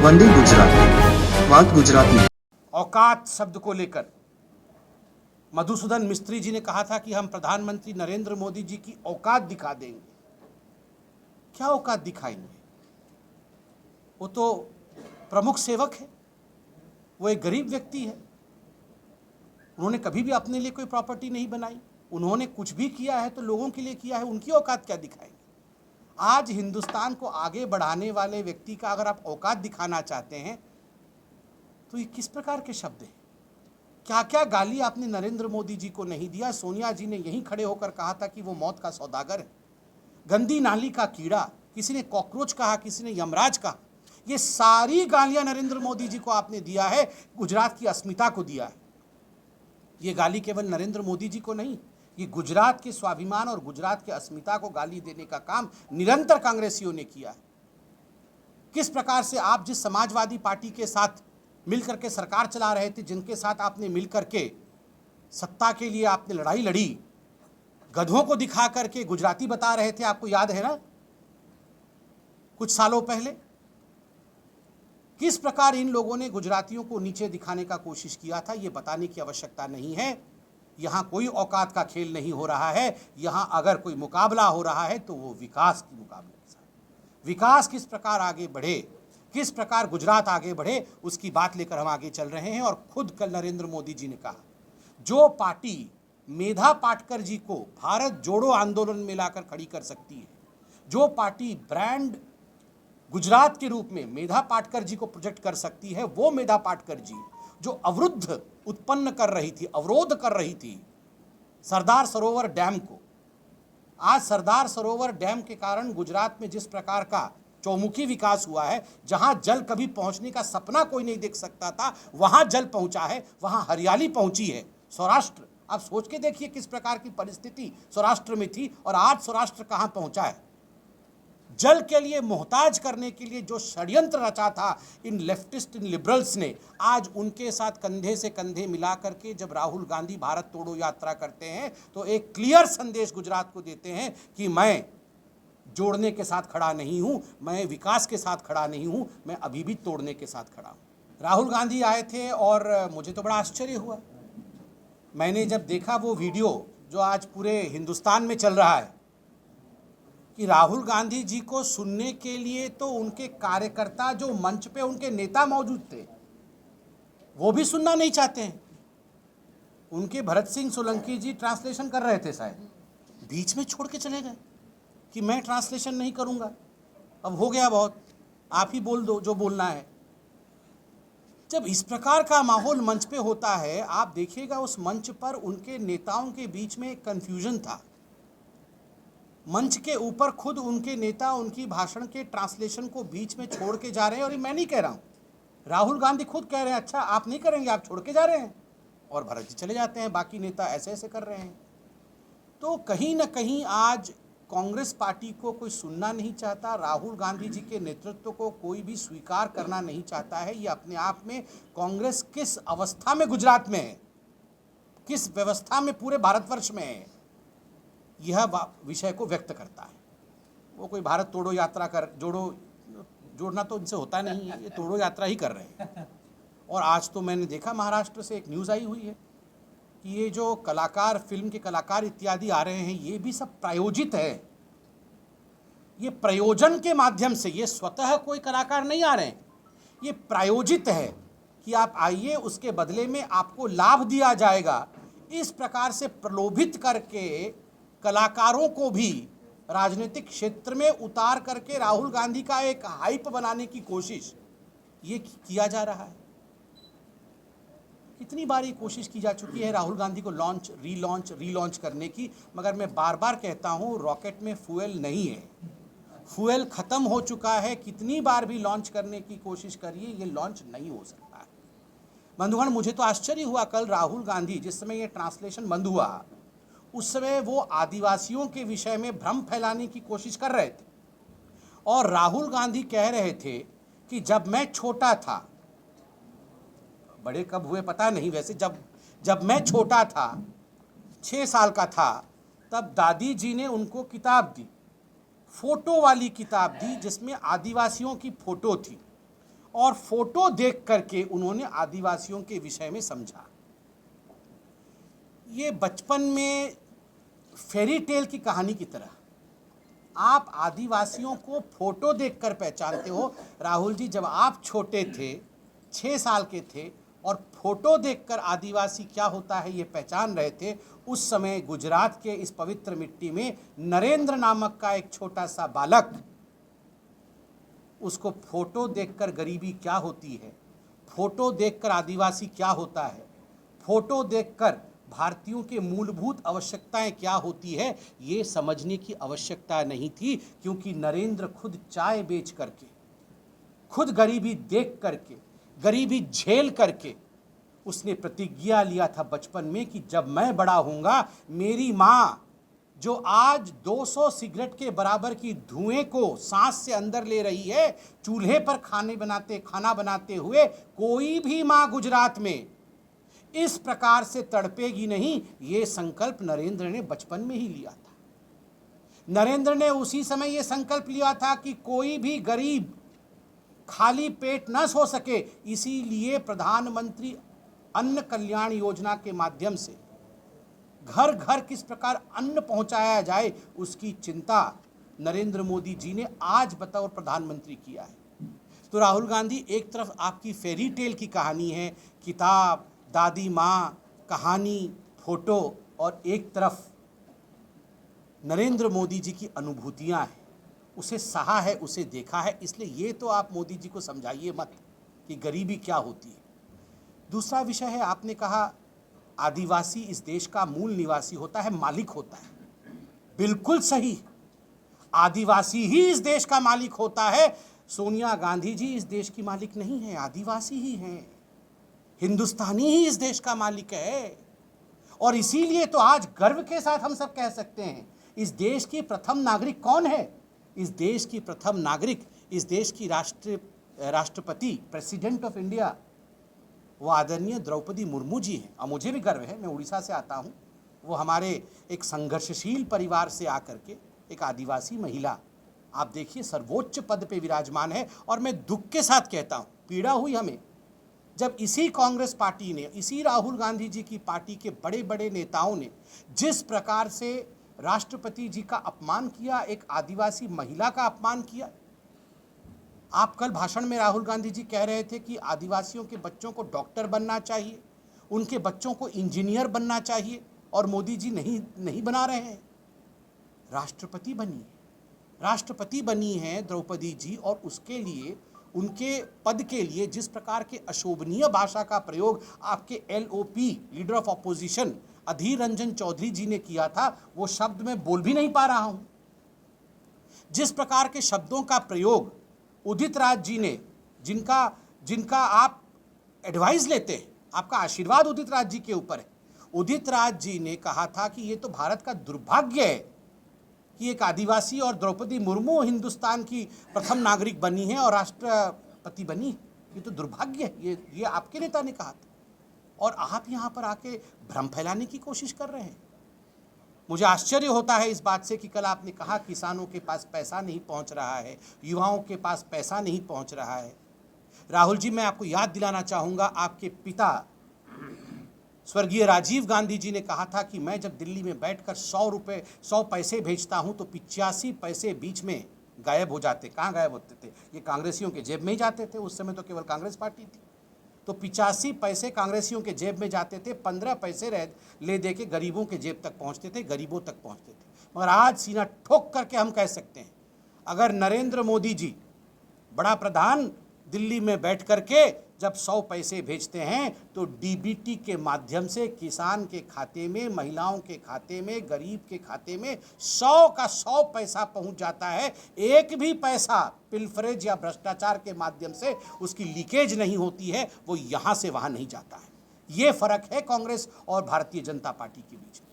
वंदे गुजरात बात गुजरात में। औकात शब्द को लेकर मधुसूदन मिस्त्री जी ने कहा था कि हम प्रधानमंत्री नरेंद्र मोदी जी की औकात दिखा देंगे। क्या औकात दिखाएंगे? वो तो प्रमुख सेवक है, वो एक गरीब व्यक्ति है। उन्होंने कभी भी अपने लिए कोई प्रॉपर्टी नहीं बनाई। उन्होंने कुछ भी किया है तो लोगों के लिए किया है। उनकी औकात क्या दिखाएंगे? आज हिंदुस्तान को आगे बढ़ाने वाले व्यक्ति का अगर आप औकात दिखाना चाहते हैं तो ये किस प्रकार के शब्द हैं? क्या क्या गाली आपने नरेंद्र मोदी जी को नहीं दिया? सोनिया जी ने यहीं खड़े होकर कहा था कि वो मौत का सौदागर है, गंदी नाली का कीड़ा, किसी ने कॉकरोच कहा, किसी ने यमराज कहा। ये सारी गालियां नरेंद्र मोदी जी को आपने दिया है, गुजरात की अस्मिता को दिया है। ये गाली केवल नरेंद्र मोदी जी को नहीं, ये गुजरात के स्वाभिमान और गुजरात के अस्मिता को गाली देने का काम निरंतर कांग्रेसियों ने किया है। किस प्रकार से आप जिस समाजवादी पार्टी के साथ मिलकर के सरकार चला रहे थे, जिनके साथ आपने मिलकर के सत्ता के लिए आपने लड़ाई लड़ी, गधों को दिखा करके गुजराती बता रहे थे, आपको याद है ना? कुछ सालों पहले किस प्रकार इन लोगों ने गुजरातियों को नीचे दिखाने का कोशिश किया था, ये बताने की आवश्यकता नहीं है। यहाँ कोई औकात का खेल नहीं हो रहा है। यहाँ अगर कोई मुकाबला हो रहा है तो वो विकास की मुकाबले के साथ। विकास किस प्रकार आगे बढ़े, किस प्रकार गुजरात आगे बढ़े, उसकी बात लेकर हम आगे चल रहे हैं। और खुद कल नरेंद्र मोदी जी ने कहा, जो पार्टी मेधा पाटकर जी को भारत जोड़ो आंदोलन में लाकर खड़ी कर सकती है, जो पार्टी ब्रांड गुजरात के रूप में मेधा पाटकर जी को प्रोजेक्ट कर सकती है, वो मेधा पाटकर जी जो अवरुद्ध उत्पन्न कर रही थी, अवरोध कर रही थी सरदार सरोवर डैम को, आज सरदार सरोवर डैम के कारण गुजरात में जिस प्रकार का चौमुखी विकास हुआ है, जहां जल कभी पहुंचने का सपना कोई नहीं देख सकता था, वहां जल पहुंचा है, वहां हरियाली पहुंची है। सौराष्ट्र, आप सोच के देखिए किस प्रकार की परिस्थिति सौराष्ट्र में थी और आज सौराष्ट्र कहां पहुंचा है। जल के लिए मोहताज करने के लिए जो षड्यंत्र रचा था इन लेफ्टिस्ट, इन लिबरल्स ने, आज उनके साथ कंधे से कंधे मिला करके जब राहुल गांधी भारत तोड़ो यात्रा करते हैं तो एक क्लियर संदेश गुजरात को देते हैं कि मैं जोड़ने के साथ खड़ा नहीं हूं, मैं विकास के साथ खड़ा नहीं हूं, मैं अभी भी तोड़ने के साथ खड़ा हूं। राहुल गांधी आए थे और मुझे तो बड़ा आश्चर्य हुआ। मैंने जब देखा वो वीडियो जो आज पूरे हिंदुस्तान में चल रहा है कि राहुल गांधी जी को सुनने के लिए तो उनके कार्यकर्ता, जो मंच पे उनके नेता मौजूद थे, वो भी सुनना नहीं चाहते हैं। उनके भरत सिंह सोलंकी जी ट्रांसलेशन कर रहे थे, शायद बीच में छोड़ के चले गए कि मैं ट्रांसलेशन नहीं करूंगा, अब हो गया बहुत, आप ही बोल दो जो बोलना है। जब इस प्रकार का माहौल मंच पे होता है, आप देखिएगा उस मंच पर उनके नेताओं के बीच में एक कन्फ्यूजन था। मंच के ऊपर खुद उनके नेता उनकी भाषण के ट्रांसलेशन को बीच में छोड़ के जा रहे हैं। और ये मैं नहीं कह रहा हूँ, राहुल गांधी खुद कह रहे हैं, अच्छा आप नहीं करेंगे, आप छोड़ के जा रहे हैं, और भरत जी चले जाते हैं, बाकी नेता ऐसे ऐसे कर रहे हैं। तो कहीं ना कहीं आज कांग्रेस पार्टी को कोई सुनना नहीं चाहता, राहुल गांधी जी के नेतृत्व को कोई भी स्वीकार करना नहीं चाहता है। ये अपने आप में कांग्रेस किस अवस्था में गुजरात में है, किस व्यवस्था में पूरे भारतवर्ष में है, यह विषय को व्यक्त करता है। वो कोई भारत तोड़ो यात्रा कर, जोड़ना तो इनसे होता नहीं है, ये तोड़ो यात्रा ही कर रहे हैं। और आज तो मैंने देखा महाराष्ट्र से एक न्यूज़ आई हुई है कि ये जो कलाकार, फिल्म के कलाकार इत्यादि आ रहे हैं, ये भी सब प्रायोजित है। ये प्रयोजन के माध्यम से, ये स्वतः कोई कलाकार नहीं आ रहे हैं, ये प्रायोजित है कि आप आइए, उसके बदले में आपको लाभ दिया जाएगा। इस प्रकार से प्रलोभित करके कलाकारों को भी राजनीतिक क्षेत्र में उतार करके राहुल गांधी का एक हाइप बनाने की कोशिश ये किया जा रहा है। कितनी बार ये कोशिश की जा चुकी है राहुल गांधी को रीलॉन्च करने की, मगर मैं बार बार कहता हूँ, रॉकेट में फ्यूल नहीं है, फ्यूल खत्म हो चुका है। कितनी बार भी लॉन्च करने की कोशिश करिए, ये लॉन्च नहीं हो सकता है। बंधुगण, मुझे तो आश्चर्य हुआ कल राहुल गांधी, जिस समय ये ट्रांसलेशन बंद हुआ, उस समय वो आदिवासियों के विषय में भ्रम फैलाने की कोशिश कर रहे थे। और राहुल गांधी कह रहे थे कि जब मैं छोटा था, बड़े कब हुए पता नहीं, वैसे जब मैं छोटा था, 6 साल का था, तब दादी जी ने उनको किताब दी, फोटो वाली किताब दी, जिसमें आदिवासियों की फोटो थी। और फोटो देख करके उन्होंने आदिवासियों के विषय में समझा। ये बचपन में फेरी टेल की कहानी की तरह आप आदिवासियों को फोटो देखकर पहचानते हो। राहुल जी, जब आप छोटे थे, 6 साल के थे और फोटो देखकर आदिवासी क्या होता है ये पहचान रहे थे, उस समय गुजरात के इस पवित्र मिट्टी में नरेंद्र नामक का एक छोटा सा बालक, उसको फोटो देखकर गरीबी क्या होती है, फोटो देखकर आदिवासी क्या होता है, फोटो देखकर भारतीयों के मूलभूत आवश्यकताएं क्या होती है, ये समझने की आवश्यकता नहीं थी, क्योंकि नरेंद्र खुद चाय बेच करके, खुद गरीबी देख करके, गरीबी झेल करके उसने प्रतिज्ञा लिया था बचपन में कि जब मैं बड़ा होऊंगा, मेरी माँ जो आज 200 सिगरेट के बराबर की धुएं को सांस से अंदर ले रही है, चूल्हे पर खाना बनाते हुए कोई भी माँ गुजरात में इस प्रकार से तड़पेगी नहीं। ये संकल्प नरेंद्र ने बचपन में ही लिया था। नरेंद्र ने उसी समय ये संकल्प लिया था कि कोई भी गरीब खाली पेट न सो सके, इसीलिए प्रधानमंत्री अन्न कल्याण योजना के माध्यम से घर घर किस प्रकार अन्न पहुंचाया जाए, उसकी चिंता नरेंद्र मोदी जी ने आज बतौर प्रधानमंत्री किया है। तो राहुल गांधी, एक तरफ आपकी फेरी टेल की कहानी है, किताब, दादी माँ, कहानी, फोटो, और एक तरफ नरेंद्र मोदी जी की अनुभूतियाँ हैं, उसे सहा है, उसे देखा है। इसलिए ये तो आप मोदी जी को समझाइए मत कि गरीबी क्या होती है। दूसरा विषय है, आपने कहा आदिवासी इस देश का मूल निवासी होता है, मालिक होता है। बिल्कुल सही, आदिवासी ही इस देश का मालिक होता है। सोनिया गांधी जी इस देश की मालिक नहीं है, आदिवासी ही हैं। हिंदुस्तानी ही इस देश का मालिक है। और इसीलिए तो आज गर्व के साथ हम सब कह सकते हैं, इस देश की प्रथम नागरिक कौन है? इस देश की प्रथम नागरिक, इस देश की राष्ट्रपति, प्रेसिडेंट ऑफ इंडिया, वो आदरणीय द्रौपदी मुर्मू जी हैं। और मुझे भी गर्व है, मैं उड़ीसा से आता हूँ। वो हमारे एक संघर्षशील परिवार से आकर के एक आदिवासी महिला, आप देखिए, सर्वोच्च पद पे विराजमान है। और मैं दुख के साथ कहता हूँ, पीड़ा हुई हमें जब इसी कांग्रेस पार्टी ने, इसी राहुल गांधी जी की पार्टी के बड़े बड़े नेताओं ने जिस प्रकार से राष्ट्रपति जी का अपमान किया, एक आदिवासी महिला का अपमान किया। आप कल भाषण में राहुल गांधी जी कह रहे थे कि आदिवासियों के बच्चों को डॉक्टर बनना चाहिए, उनके बच्चों को इंजीनियर बनना चाहिए, और मोदी जी नहीं बना रहे हैं। राष्ट्रपति बनी है द्रौपदी जी, और उसके लिए, उनके पद के लिए जिस प्रकार के अशोभनीय भाषा का प्रयोग आपके LOP, leader of opposition, Adhir Ranjan Chaudhary जी ने किया था, वो शब्द मैं बोल भी नहीं पा रहा हूं। जिस प्रकार के शब्दों का प्रयोग उदित राज जी ने, जिनका आप एडवाइस लेते हैं, आपका आशीर्वाद उदित राज जी के ऊपर है। उदित राज जी ने कहा था कि ये तो भारत का दुर्भाग्य है कि एक आदिवासी और द्रौपदी मुर्मू हिंदुस्तान की प्रथम नागरिक बनी है और राष्ट्रपति बनी, ये तो दुर्भाग्य है। ये आपके नेता ने कहा था, और आप यहाँ पर आके भ्रम फैलाने की कोशिश कर रहे हैं। मुझे आश्चर्य होता है इस बात से कि कल आपने कहा किसानों के पास पैसा नहीं पहुँच रहा है, युवाओं के पास पैसा नहीं पहुँच रहा है। राहुल जी, मैं आपको याद दिलाना चाहूँगा, आपके पिता स्वर्गीय राजीव गांधी जी ने कहा था कि मैं जब दिल्ली में बैठकर 100 पैसे भेजता हूं तो 85 पैसे बीच में गायब हो जाते। कहाँ गायब होते थे? ये कांग्रेसियों के जेब में ही जाते थे। उस समय तो केवल कांग्रेस पार्टी थी। तो 85 पैसे कांग्रेसियों के जेब में जाते थे, 15 पैसे ले दे के गरीबों के जेब तक पहुँचते थे, गरीबों तक पहुँचते थे। मगर आज सीना ठोक करके हम कह सकते हैं, अगर नरेंद्र मोदी जी, बड़ा प्रधान, दिल्ली में बैठ करके जब 100 पैसे भेजते हैं तो DBT के माध्यम से किसान के खाते में, महिलाओं के खाते में, गरीब के खाते में 100 का 100 पैसा पहुंच जाता है। एक भी पैसा पिलफरेज या भ्रष्टाचार के माध्यम से उसकी लीकेज नहीं होती है, वो यहाँ से वहाँ नहीं जाता है। ये फर्क है कांग्रेस और भारतीय जनता पार्टी के बीच में।